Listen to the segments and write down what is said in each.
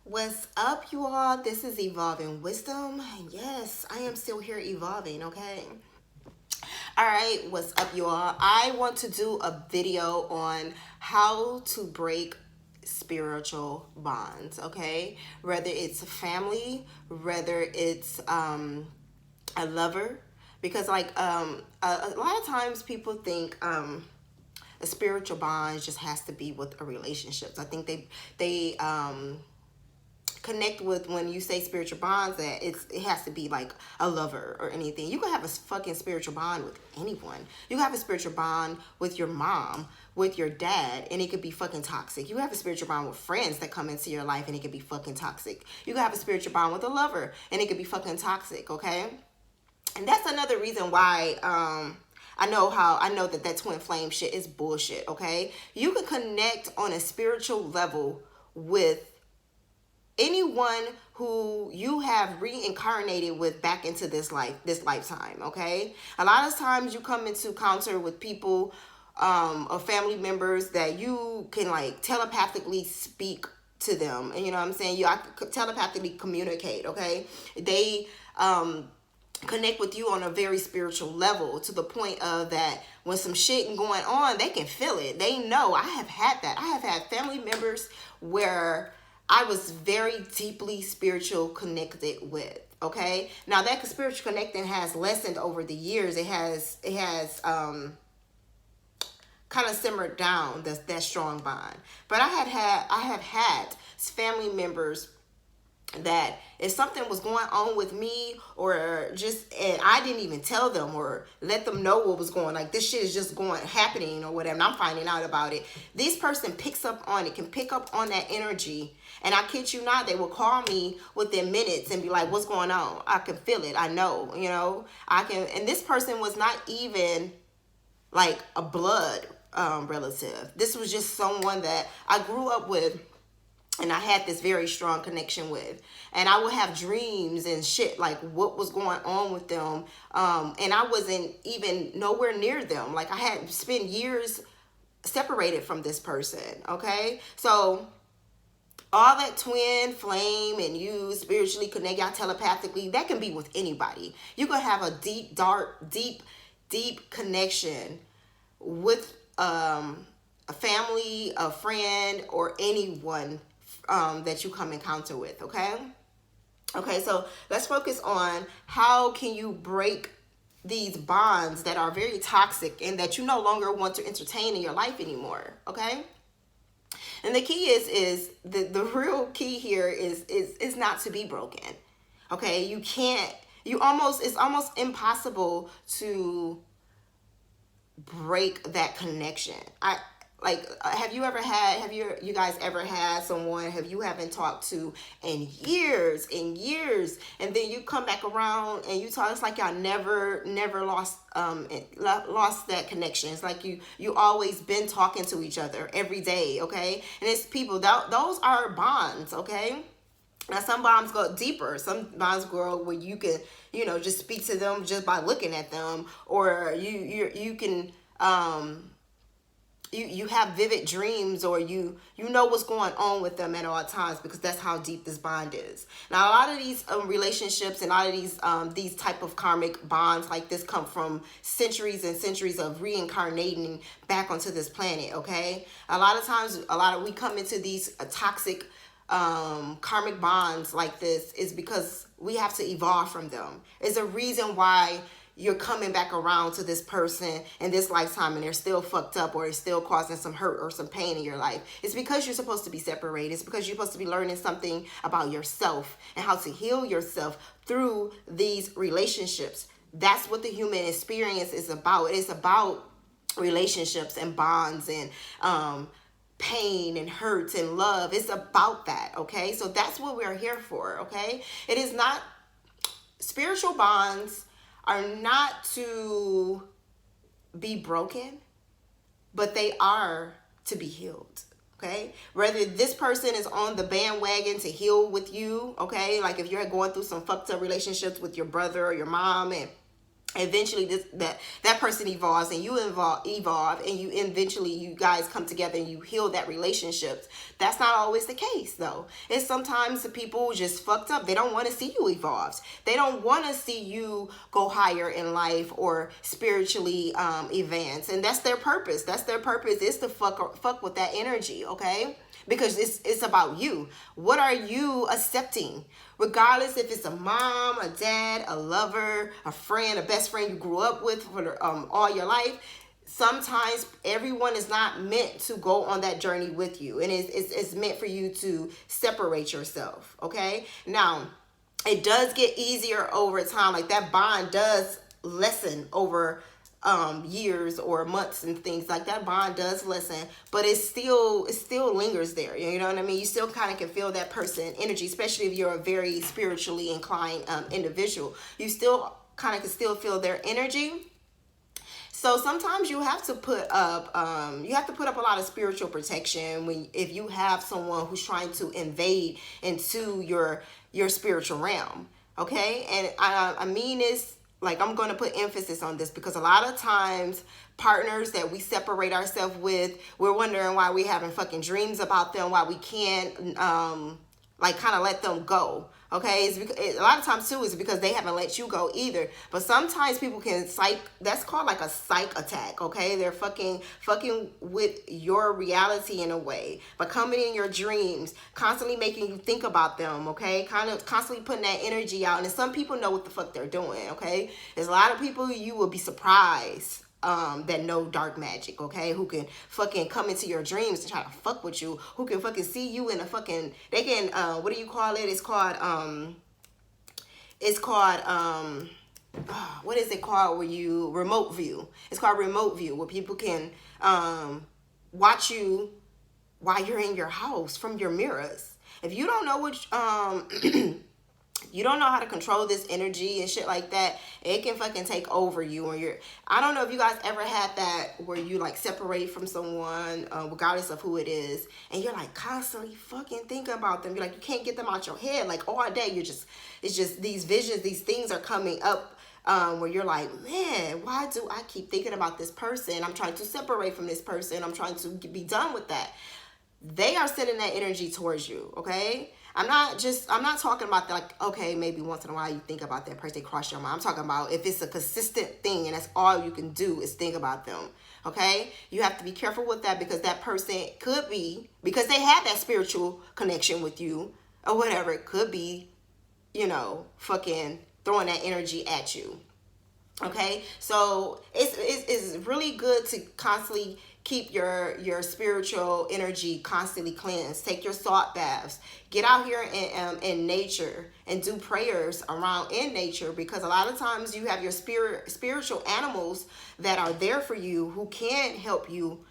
What's up, you all? This is Evolving Wisdom. Yes, I am still here evolving, okay? All right, what's up, you all? I want to do a video on how to break spiritual bonds, okay? Whether it's family, whether it's a lover, because a lot of times people think a spiritual bond just has to be with a relationship. So I think they connect with, when you say spiritual bonds, that it has to be like a lover or anything. You can have a fucking spiritual bond with anyone. You can have a spiritual bond with your mom, with your dad, and it could be fucking toxic. You have a spiritual bond with friends that come into your life, and it could be fucking toxic. You can have a spiritual bond with a lover, and it could be fucking toxic, okay? And that's another reason why I know that twin flame shit is bullshit, okay? You can connect on a spiritual level with anyone who you have reincarnated with back into this lifetime, okay? A lot of times you come into encounter with people or family members that you can like telepathically speak to them, and you know what I'm saying, you telepathically communicate, okay? They connect with you on a very spiritual level, to the point of that when some shit going on, they can feel it. They know. I have had that. I have had family members where I was very deeply spiritual connected with. Okay, now that spiritual connecting has lessened over the years. It has kind of simmered down that strong bond. But I have had family members that if something was going on with me, or just, and I didn't even tell them or let them know what was going, like this shit is just happening or whatever, and I'm finding out about it, this person picks up on it, can pick up on that energy, and I kid you not, they will call me within minutes and be like, what's going on? I can feel it. I know, I can. And this person was not even like a blood relative. This was just someone that I grew up with, and I had this very strong connection with. And I would have dreams and shit, like what was going on with them. And I wasn't even nowhere near them. Like I had spent years separated from this person, okay? So all that twin flame and you spiritually connect, y'all telepathically, that can be with anybody. You can have a deep, dark, deep connection with a family, a friend, or anyone that you come encounter with, okay? Okay, so let's focus on how can you break these bonds that are very toxic and that you no longer want to entertain in your life anymore, okay? And the key is the real key here is not to be broken, okay? It's almost impossible to break that connection. Have you guys ever had someone you haven't talked to in years and years, and then you come back around and you talk, it's like y'all never lost that connection. It's like you always been talking to each other every day, okay? And it's people those are bonds, okay? Now some bonds go deeper. Some bonds grow where you can, just speak to them just by looking at them, or you can you have vivid dreams, or you know what's going on with them at all times, because that's how deep this bond is. Now a lot of these relationships and a lot of these type of karmic bonds like this come from centuries and centuries of reincarnating back onto this planet, okay? A lot of times we come into these toxic karmic bonds like this is because we have to evolve from them. It's a reason why you're coming back around to this person in this lifetime and they're still fucked up, or it's still causing some hurt or some pain in your life. It's because you're supposed to be separated. It's because you're supposed to be learning something about yourself and how to heal yourself through these relationships. That's what the human experience is about. It's about relationships and bonds and pain and hurt and love. It's about that, okay? So that's what we're here for, okay? It is not, spiritual bonds are not to be broken, but they are to be healed, okay? Whether this person is on the bandwagon to heal with you, okay? Like if you're going through some fucked up relationships with your brother or your mom, and eventually that person evolves and you evolve and you eventually you guys come together and you heal that relationship. That's not always the case though. It's sometimes the people just fucked up. They don't want to see you evolve. They don't want to see you go higher in life or spiritually advance, and that's their purpose. That's their purpose, is to fuck with that energy, okay? Because it's about you. What are you accepting? Regardless if it's a mom, a dad, a lover, a friend, a best friend you grew up with for all your life, sometimes everyone is not meant to go on that journey with you. And it's meant for you to separate yourself, okay? Now, it does get easier over time. Like that bond does lessen over years or months and things like that. Bond does lessen, but it still lingers there. You know what I mean? You still kind of can feel that person energy, especially if you're a very spiritually inclined individual. You still kind of can still feel their energy. So sometimes you have to put up a lot of spiritual protection if you have someone who's trying to invade into your spiritual realm. Okay, and I mean this. Like, I'm going to put emphasis on this because a lot of times partners that we separate ourselves with, we're wondering why we having fucking dreams about them, why we can't like kind of let them go. Okay, it's because, a lot of times too is because they haven't let you go either. But sometimes people can that's called like a psych attack. Okay, they're fucking with your reality in a way, but coming in your dreams, constantly making you think about them. Okay, kind of constantly putting that energy out. And some people know what the fuck they're doing. Okay, there's a lot of people you will be surprised that know dark magic, okay, who can fucking come into your dreams and try to fuck with you, who can fucking see you in a fucking, they can what do you call it? It's called what is it called where you remote view? It's called remote view, where people can watch you while you're in your house from your mirrors. If you don't know which you don't know how to control this energy and shit like that, it can fucking take over you. Or I don't know if you guys ever had that where you like separate from someone, regardless of who it is, and you're like constantly fucking thinking about them. You're like, you can't get them out your head. Like all day, it's just these visions, these things are coming up where you're like, man, why do I keep thinking about this person? I'm trying to separate from this person. I'm trying to be done with that. They are sending that energy towards you, okay? I'm not talking about that, like, okay, maybe once in a while you think about that person, cross your mind. I'm talking about if it's a consistent thing and that's all you can do is think about them, okay? You have to be careful with that because that person could be, because they have that spiritual connection with you or whatever, it could be, you know, fucking throwing that energy at you, okay? So it's really good to constantly keep your spiritual energy constantly cleansed. Take your salt baths. Get out here in nature and do prayers around in nature, because a lot of times you have your spiritual animals that are there for you who can help you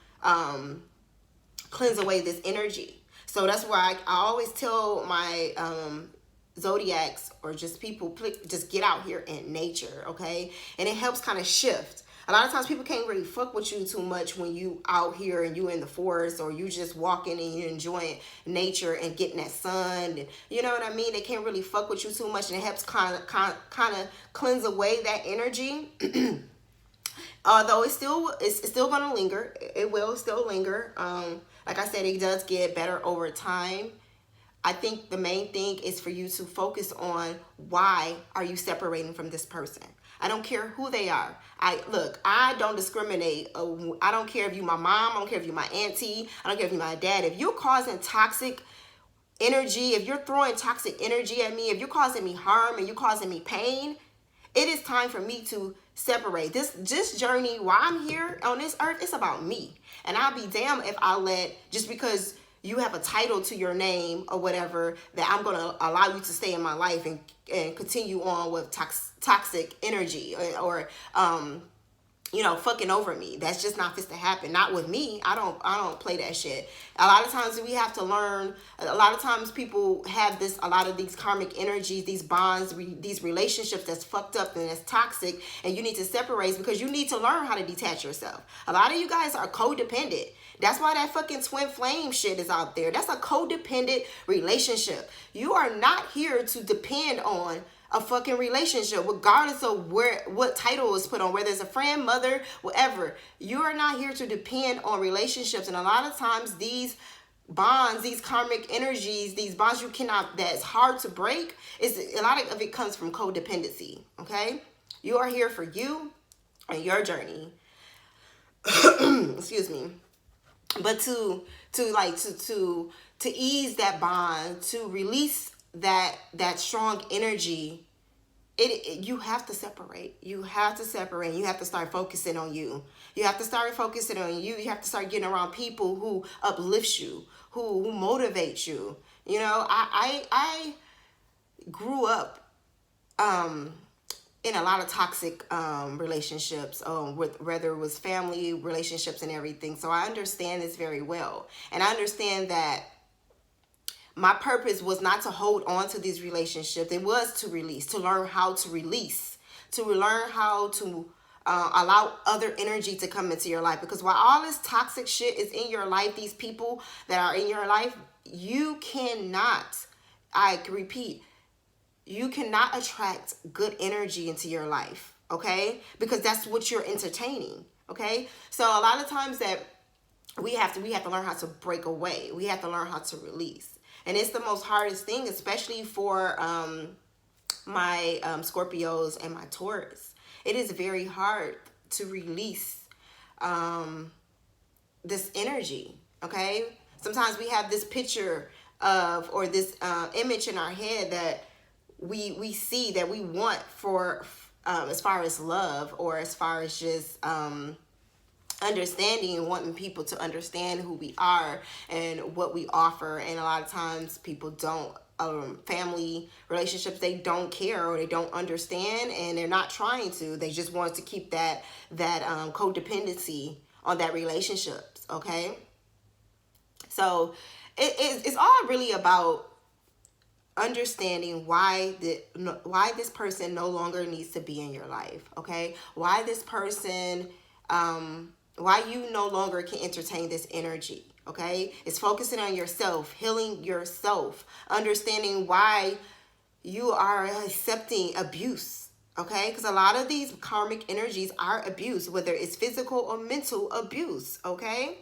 cleanse away this energy. So that's why I always tell my zodiacs or just people, just get out here in nature, okay? And it helps kind of shift. A lot of times people can't really fuck with you too much when you out here and you in the forest, or you just walking and you enjoying nature and getting that sun. And, you know what I mean? They can't really fuck with you too much, and it helps kind of cleanse away that energy. Although it's still gonna linger. It will still linger. Like I said, it does get better over time. I think the main thing is for you to focus on, why are you separating from this person? I don't care who they are. I don't discriminate. I don't care if you my mom. I don't care if you my auntie. I don't care if you my dad. If you're causing toxic energy, if you're throwing toxic energy at me, if you're causing me harm and you're causing me pain, it is time for me to separate. This journey, while I'm here on this earth, it's about me. And I'll be damned if I let, just because you have a title to your name or whatever, that I'm going to allow you to stay in my life and continue on with toxic energy or you know, fucking over me. That's just not fit to happen. Not with me. I don't play that shit. A lot of times we have to learn. A lot of times people have a lot of these karmic energies, these bonds, these relationships that's fucked up and that's toxic, and you need to separate because you need to learn how to detach yourself. A lot of you guys are codependent. That's why that fucking twin flame shit is out there. That's a codependent relationship. You are not here to depend on a fucking relationship, regardless of what title is put on, whether it's a friend, mother, whatever. You are not here to depend on relationships. And a lot of times these bonds, these karmic energies, these bonds that's hard to break, a lot of it comes from codependency. Okay? You are here for you and your journey. Excuse me. But to ease that bond, to release that strong energy, you have to separate. You have to separate. You have to start focusing on you. You have to start focusing on you. You have to start getting around people who uplift you, who motivate you. You know, I grew up in a lot of toxic relationships, with whether it was family relationships and everything. So I understand this very well. And I understand that my purpose was not to hold on to these relationships. It was to release, to learn how to release, to learn how to allow other energy to come into your life. Because while all this toxic shit is in your life, these people that are in your life, you cannot, I repeat, you cannot attract good energy into your life, okay? Because that's what you're entertaining, okay? So a lot of times that we have to learn how to break away. We have to learn how to release. And it's the most hardest thing, especially for my Scorpios and my Taurus. It is very hard to release this energy, okay? Sometimes we have this picture of, or this image in our head that we see that we want for as far as love, or as far as just understanding and wanting people to understand who we are and what we offer. And a lot of times people don't, family relationships, they don't care or they don't understand, and they're not trying to. They just want to keep that codependency on that relationships, okay? So it's all really about understanding why this person no longer needs to be in your life, okay? Why this person, why you no longer can entertain this energy, okay? It's focusing on yourself, healing yourself, understanding why you are accepting abuse, okay? Because a lot of these karmic energies are abuse, whether it's physical or mental abuse, okay?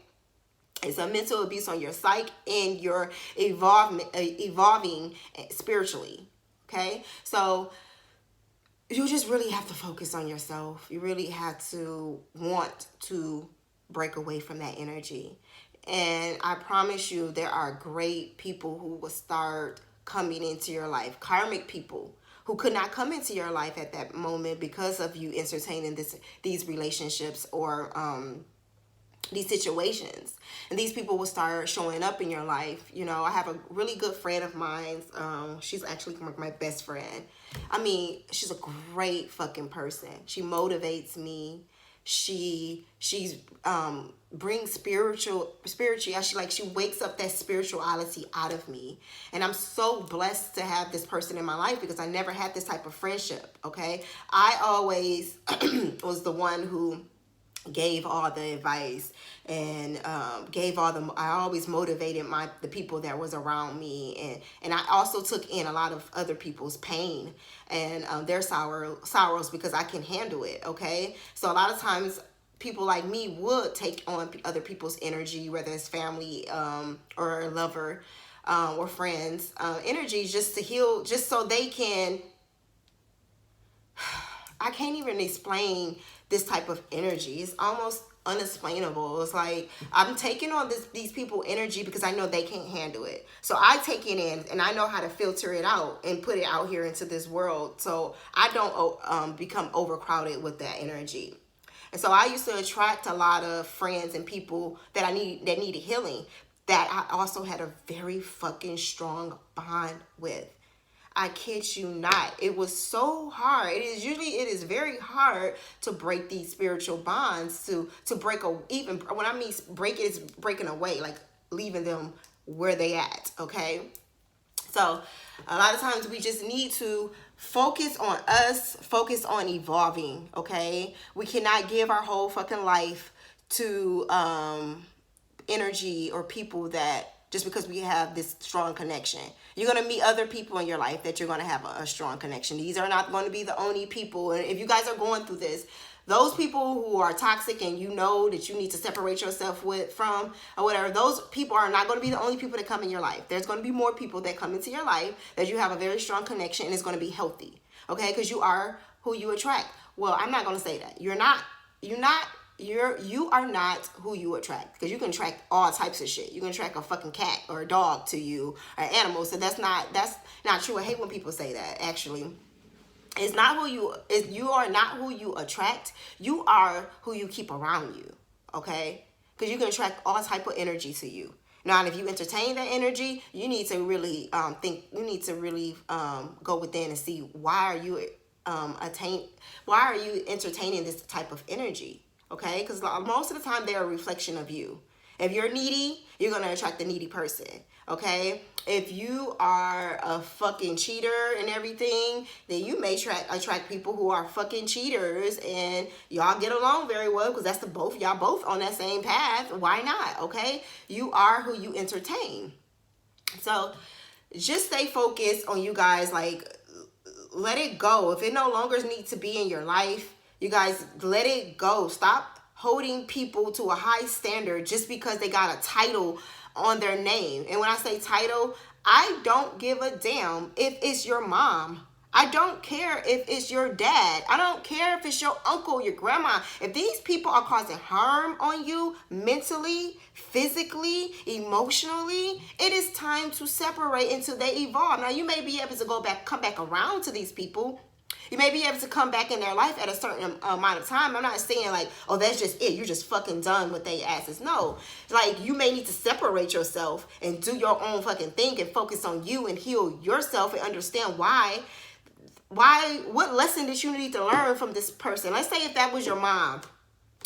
It's a mental abuse on your psyche, and you're evolving spiritually, okay? So you just really have to focus on yourself. You really have to want to break away from that energy. And I promise you, there are great people who will start coming into your life. Karmic people who could not come into your life at that moment because of you entertaining these relationships or these situations. And these people will start showing up in your life. You know, I have a really good friend of mine. She's actually my best friend. I mean, she's a great fucking person. She motivates me. She's brings spirituality. She wakes up that spirituality out of me. And I'm so blessed to have this person in my life, because I never had this type of friendship, okay? I always was the one who gave all the advice and I always motivated the people that was around me, and I also took in a lot of other people's pain and their sorrows, because I can handle it, okay? So a lot of times people like me would take on other people's energy, whether it's family or a lover or friends energy, just to heal, just so they can I can't even explain this type of energy. It's almost unexplainable. It's like I'm taking on these people energy because I know they can't handle it. So I take it in, and I know how to filter it out and put it out here into this world, so I don't become overcrowded with that energy. And so I used to attract a lot of friends and people that needed healing, that I also had a very fucking strong bond with. I kid you not. It was so hard. It is very hard to break these spiritual bonds, to break even when I mean break, it's breaking away, like leaving them where they at, okay? So a lot of times we just need to focus on us, focus on evolving, okay? We cannot give our whole fucking life to energy or people that just because we have this strong connection. You're going to meet other people in your life that you're going to have a strong connection. These are not going to be the only people. And if you guys are going through this, those people who are toxic and you know that you need to separate yourself from or whatever, those people are not going to be the only people that come in your life. There's going to be more people that come into your life that you have a very strong connection, and it's going to be healthy. Okay? Because you are who you attract. Well, I'm not going to say that. You are not who you attract, because you can attract all types of shit. You can attract a fucking cat or a dog to you, or an animal. So that's not true. I hate when people say that. Actually, it's not who you are not who you attract. You are who you keep around you. Okay? Because you can attract all type of energy to you. Now, if you entertain that energy, you need to really think. You need to really go within and see why are you entertaining this type of energy. Okay, because most of the time they're a reflection of you. If you're needy, you're going to attract a needy person. Okay, if you are a fucking cheater and everything, then you may attract people who are fucking cheaters, and y'all get along very well because that's y'all both on that same path. Why not? Okay, you are who you entertain. So just stay focused on you guys. Like, let it go. If it no longer needs to be in your life, you guys, let it go. Stop holding people to a high standard just because they got a title on their name. And when I say title, I don't give a damn if it's your mom. I don't care if it's your dad. I don't care if it's your uncle, your grandma. If these people are causing harm on you mentally, physically, emotionally, it is time to separate until they evolve. Now, you may be able to come back around to these people. You may be able to come back in their life at a certain amount of time. I'm not saying like, oh, that's just it. You're just fucking done with their asses. No. Like, you may need to separate yourself and do your own fucking thing and focus on you and heal yourself and understand what lesson did you need to learn from this person. Let's say if that was your mom,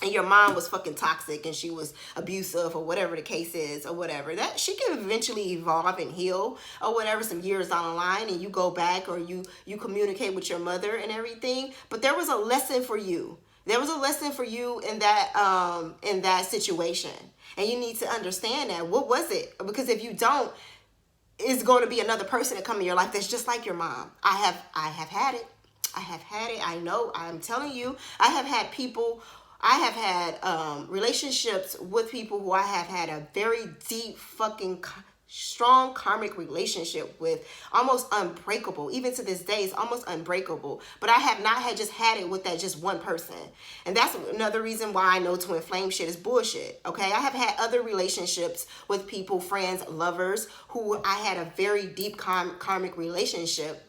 and your mom was fucking toxic and she was abusive or whatever the case is or whatever, that she can eventually evolve and heal or whatever some years down the line, and you go back or you communicate with your mother and everything. But there was a lesson for you. There was a lesson for you in that situation. And you need to understand that. What was it? Because if you don't, it's going to be another person that come in your life that's just like your mom. I have had it. I know. I'm telling you, I have had relationships with people who I have had a very deep fucking strong karmic relationship with, almost unbreakable. Even to this day, it's almost unbreakable. But I have not had it with that just one person. And that's another reason why I know twin flame shit is bullshit. Okay, I have had other relationships with people, friends, lovers, who I had a very deep karmic relationship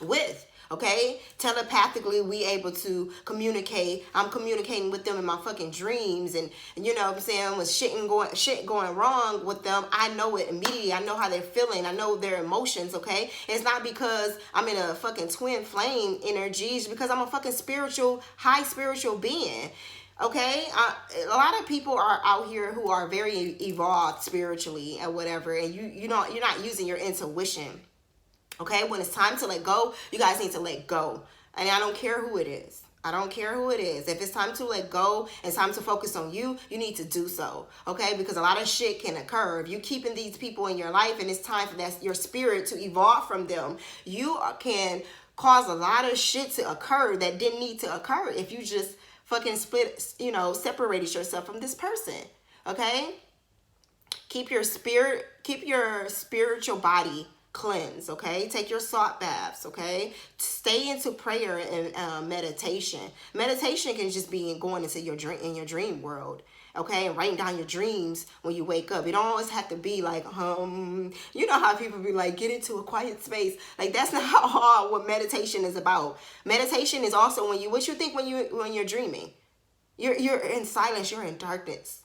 with. Okay, telepathically we able to communicate. I'm communicating with them in my fucking dreams, and you know what I'm saying, when shit going wrong with them, I know it immediately. I know how they're feeling. I know their emotions. Okay, it's not because I'm in a fucking twin flame energy. It's because I'm a fucking high spiritual being. Okay, a lot of people are out here who are very evolved spiritually and whatever, and you're not using your intuition. Okay, when it's time to let go, you guys need to let go. And I don't care who it is. I don't care who it is. If it's time to let go and it's time to focus on you, you need to do so. Okay, because a lot of shit can occur. If you're keeping these people in your life and it's time for your spirit to evolve from them, you can cause a lot of shit to occur that didn't need to occur if you just fucking separated yourself from this person. Okay, keep your spiritual body cleanse. Okay, take your salt baths. Okay, stay into prayer and meditation. Meditation can just be going into your dream world. Okay, and writing down your dreams when you wake up. It don't always have to be like you know how people be like, get into a quiet space. Like, that's not how what meditation is about. Meditation is also what you think when you're dreaming. You're in silence. You're in darkness.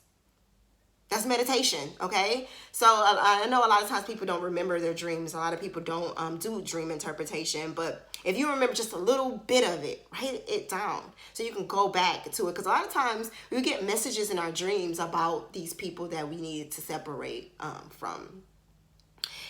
That's meditation, okay? So I know a lot of times people don't remember their dreams. A lot of people don't do dream interpretation. But if you remember just a little bit of it, write it down so you can go back to it. Because a lot of times we get messages in our dreams about these people that we need to separate from.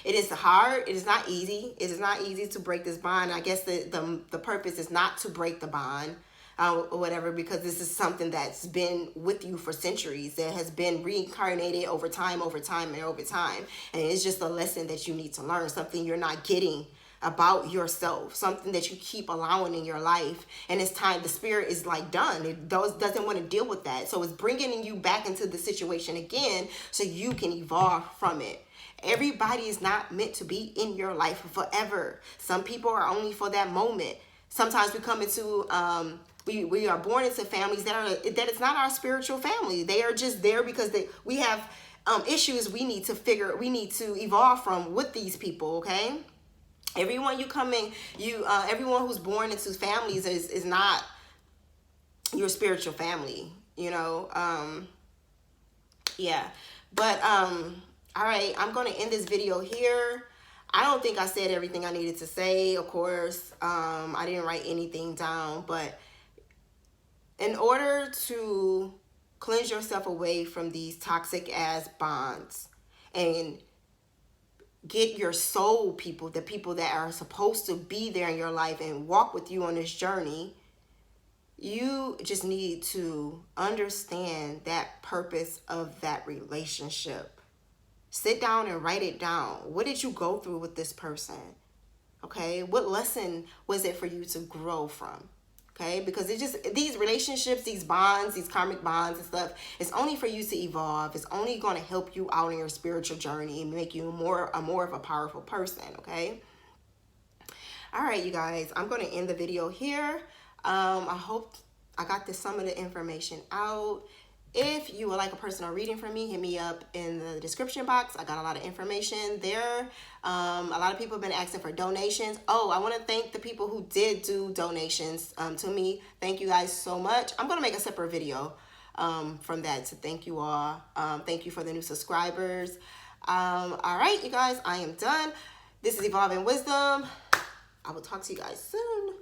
It is hard. It is not easy. It is not easy to break this bond. I guess the purpose is not to break the bond. or whatever, because this is something that's been with you for centuries. That has been reincarnated over time, over time, and over time. And it's just a lesson that you need to learn, something you're not getting about yourself, something that you keep allowing in your life. And it's time, the spirit is like done. It doesn't want to deal with that. So it's bringing you back into the situation again so you can evolve from it. Everybody is not meant to be in your life forever. Some people are only for that moment. Sometimes we come into we are born into families that it's not our spiritual family. They are just there because we have issues we need to evolve from with these people. Okay, everyone you come in, everyone who's born into families is not your spiritual family. Yeah, but all right, I'm going to end this video here. I don't think I said everything I needed to say, of course. I didn't write anything down, but in order to cleanse yourself away from these toxic ass bonds and get your soul people, the people that are supposed to be there in your life and walk with you on this journey, you just need to understand that purpose of that relationship. Sit down and write it down. What did you go through with this person? Okay, what lesson was it for you to grow from? Okay, because these relationships, these bonds, these karmic bonds and stuff, it's only for you to evolve. It's only going to help you out in your spiritual journey and make you more of a powerful person. Okay. All right, you guys, I'm going to end the video here. I hope I got some of the information out. If you would like a personal reading from me, hit me up in the description box. I got a lot of information there. A lot of people have been asking for donations. Oh, I want to thank the people who did do donations to me. Thank you guys so much. I'm going to make a separate video from that to thank you all. Thank you for the new subscribers. All right, you guys, I am done. This is Evolving Wisdom. I will talk to you guys soon.